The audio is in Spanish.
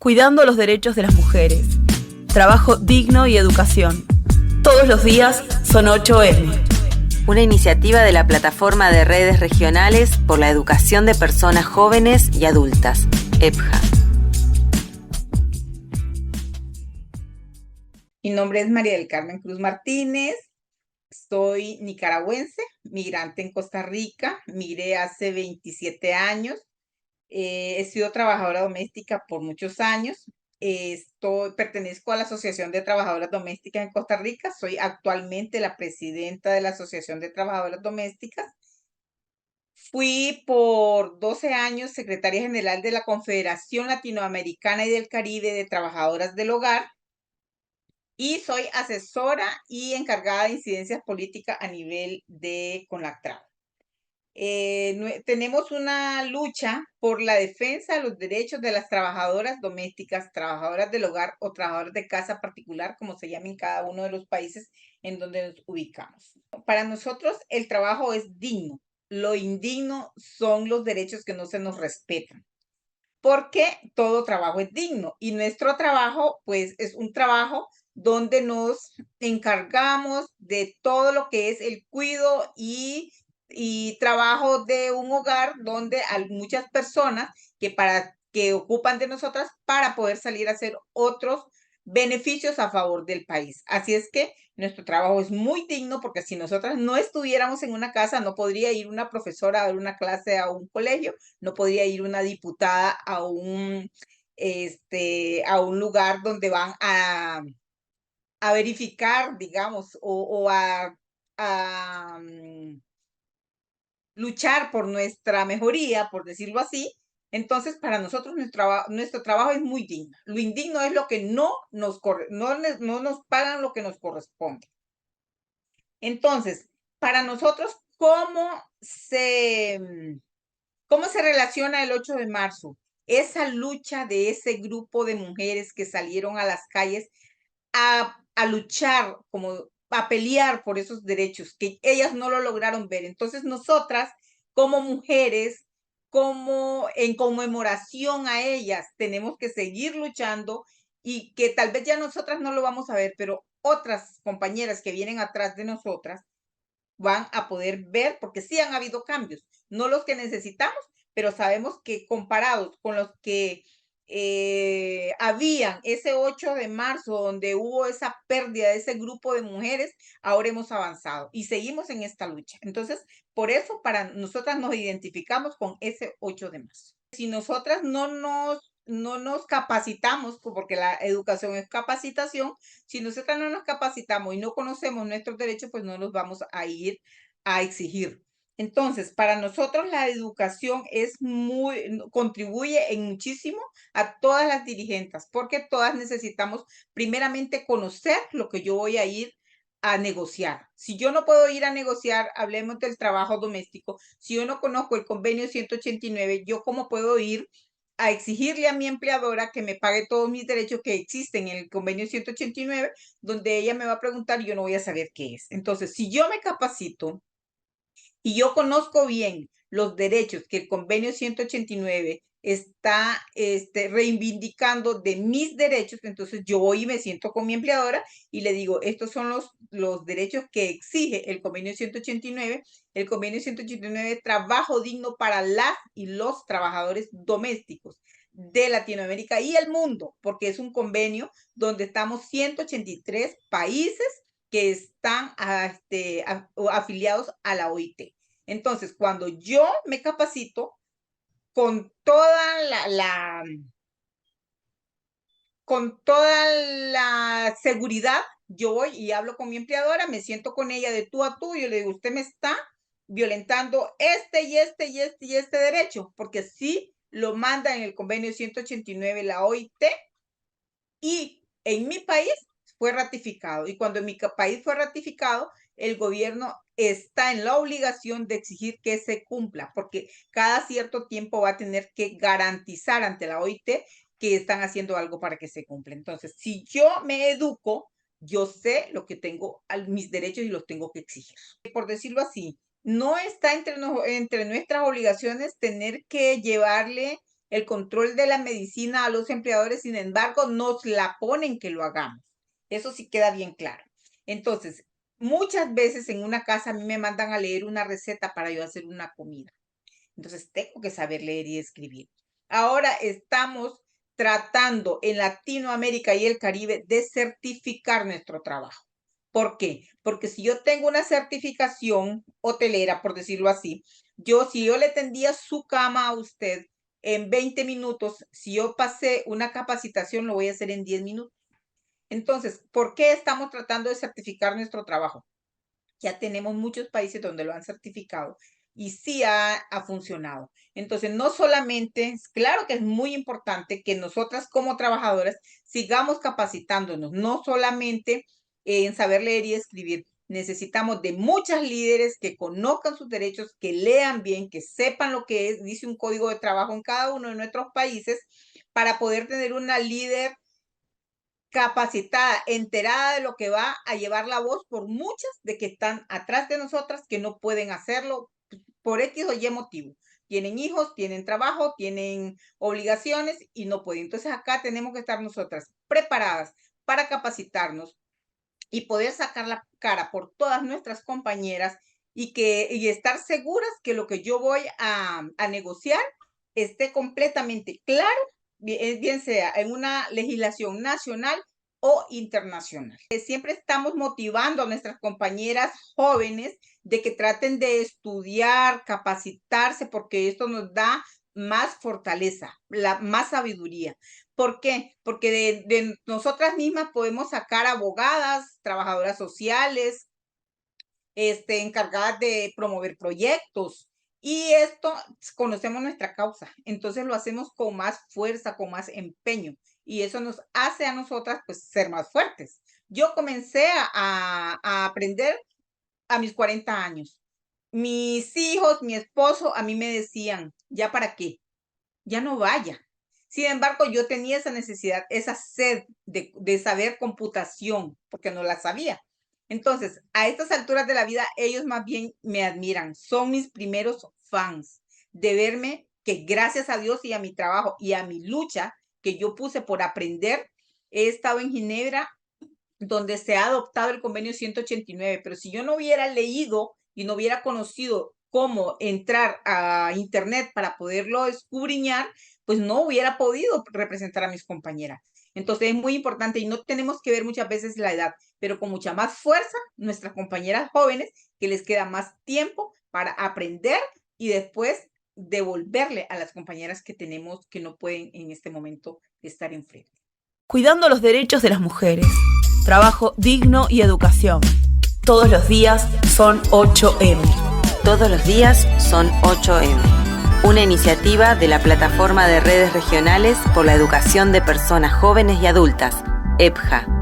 Cuidando los derechos de las mujeres. Trabajo digno y educación. Todos los días son 8M. Una iniciativa de la Plataforma de Redes Regionales por la Educación de Personas Jóvenes y Adultas, EPJA. Mi nombre es María del Carmen Cruz Martínez, soy nicaragüense, migrante en Costa Rica, migré hace 27 años, he sido trabajadora doméstica por muchos años, pertenezco a la Asociación de Trabajadoras Domésticas en Costa Rica, soy actualmente la presidenta de la Asociación de Trabajadoras Domésticas. Fui por 12 años secretaria general de la Confederación Latinoamericana y del Caribe de Trabajadoras del Hogar y soy asesora y encargada de incidencias políticas a nivel de CONACTRAW. Tenemos una lucha por la defensa de los derechos de las trabajadoras domésticas, trabajadoras del hogar o trabajadoras de casa particular, como se llama en cada uno de los países en donde nos ubicamos. Para nosotros el trabajo es digno. Lo indigno son los derechos que no se nos respetan, porque todo trabajo es digno y nuestro trabajo pues es un trabajo donde nos encargamos de todo lo que es el cuidado y trabajo de un hogar donde hay muchas personas que ocupan de nosotras para poder salir a hacer otros beneficios a favor del país. Así es que nuestro trabajo es muy digno porque si nosotras no estuviéramos en una casa, no podría ir una profesora a dar una clase a un colegio, no podría ir una diputada a un lugar donde van a verificar, digamos, o a luchar por nuestra mejoría, por decirlo así. Entonces, para nosotros nuestro trabajo es muy digno. Lo indigno es lo que no nos pagan lo que nos corresponde. Entonces, para nosotros, ¿cómo se relaciona el 8 de marzo? Esa lucha de ese grupo de mujeres que salieron a las calles a luchar, a pelear por esos derechos, que ellas no lo lograron ver. Entonces nosotras, como mujeres, como en conmemoración a ellas, tenemos que seguir luchando y que tal vez ya nosotras no lo vamos a ver, pero otras compañeras que vienen atrás de nosotras van a poder ver, porque sí han habido cambios, no los que necesitamos, pero sabemos que comparados con los que habían ese 8 de marzo, donde hubo esa pérdida de ese grupo de mujeres, ahora hemos avanzado y seguimos en esta lucha. Entonces, por eso para nosotras nos identificamos con ese 8 de marzo. Si nosotras no nos capacitamos, porque la educación es capacitación, si nosotras no nos capacitamos y no conocemos nuestros derechos, pues no nos vamos a ir a exigir. Entonces, para nosotros la educación contribuye en muchísimo a todas las dirigentes, porque todas necesitamos primeramente conocer lo que yo voy a ir a negociar. Si yo no puedo ir a negociar, hablemos del trabajo doméstico, si yo no conozco el convenio 189, ¿yo cómo puedo ir a exigirle a mi empleadora que me pague todos mis derechos que existen en el convenio 189, donde ella me va a preguntar y yo no voy a saber qué es? Entonces, si yo me capacito y yo conozco bien los derechos que el convenio 189 está reivindicando de mis derechos, entonces yo voy y me siento con mi empleadora y le digo, estos son los derechos que exige el convenio 189. El convenio 189, trabajo digno para las y los trabajadores domésticos de Latinoamérica y el mundo, porque es un convenio donde estamos 183 países que están afiliados a la OIT. Entonces, cuando yo me capacito con toda la seguridad, yo voy y hablo con mi empleadora, me siento con ella de tú a tú, y yo le digo, usted me está violentando y este derecho, porque sí lo manda en el convenio 189 la OIT, y en mi país fue ratificado. Y cuando en mi país fue ratificado, el gobierno está en la obligación de exigir que se cumpla, porque cada cierto tiempo va a tener que garantizar ante la OIT que están haciendo algo para que se cumpla. Entonces, si yo me educo, yo sé lo que tengo, mis derechos, y los tengo que exigir. Por decirlo así, no está entre nuestras obligaciones tener que llevarle el control de la medicina a los empleadores, sin embargo, nos la ponen que lo hagamos. Eso sí queda bien claro. Entonces, muchas veces en una casa a mí me mandan a leer una receta para yo hacer una comida. Entonces, tengo que saber leer y escribir. Ahora estamos tratando en Latinoamérica y el Caribe de certificar nuestro trabajo. ¿Por qué? Porque si yo tengo una certificación hotelera, por decirlo así, si yo le tendía su cama a usted en 20 minutos, si yo pasé una capacitación, lo voy a hacer en 10 minutos. Entonces, ¿por qué estamos tratando de certificar nuestro trabajo? Ya tenemos muchos países donde lo han certificado y sí ha funcionado. Entonces, no solamente, claro que es muy importante que nosotras como trabajadoras sigamos capacitándonos, no solamente en saber leer y escribir. Necesitamos de muchas líderes que conozcan sus derechos, que lean bien, que sepan lo que dice un código de trabajo en cada uno de nuestros países para poder tener una líder capacitada, enterada de lo que va a llevar la voz por muchas de que están atrás de nosotras que no pueden hacerlo por X o Y motivo. Tienen hijos, tienen trabajo, tienen obligaciones y no pueden. Entonces acá tenemos que estar nosotras preparadas para capacitarnos y poder sacar la cara por todas nuestras compañeras y estar seguras que lo que yo voy a negociar esté completamente claro, bien sea en una legislación nacional o internacional. Siempre estamos motivando a nuestras compañeras jóvenes de que traten de estudiar, capacitarse, porque esto nos da más fortaleza, más sabiduría. ¿Por qué? Porque de nosotras mismas podemos sacar abogadas, trabajadoras sociales, encargadas de promover proyectos. Y esto, conocemos nuestra causa, entonces lo hacemos con más fuerza, con más empeño. Y eso nos hace a nosotras, pues, ser más fuertes. Yo comencé a aprender a mis 40 años. Mis hijos, mi esposo, a mí me decían, ¿ya para qué? Ya no vaya. Sin embargo, yo tenía esa necesidad, esa sed de saber computación, porque no la sabía. Entonces, a estas alturas de la vida, ellos más bien me admiran, son mis primeros fans de verme que gracias a Dios y a mi trabajo y a mi lucha que yo puse por aprender, he estado en Ginebra, donde se ha adoptado el convenio 189, pero si yo no hubiera leído y no hubiera conocido cómo entrar a internet para poderlo escudriñar, pues no hubiera podido representar a mis compañeras. Entonces es muy importante y no tenemos que ver muchas veces la edad, pero con mucha más fuerza nuestras compañeras jóvenes que les queda más tiempo para aprender y después devolverle a las compañeras que tenemos que no pueden en este momento estar enfrente. Cuidando los derechos de las mujeres. Trabajo digno y educación. Todos los días son 8M. Todos los días son 8M. Una iniciativa de la Plataforma de Redes Regionales por la Educación de Personas Jóvenes y Adultas, EPJA.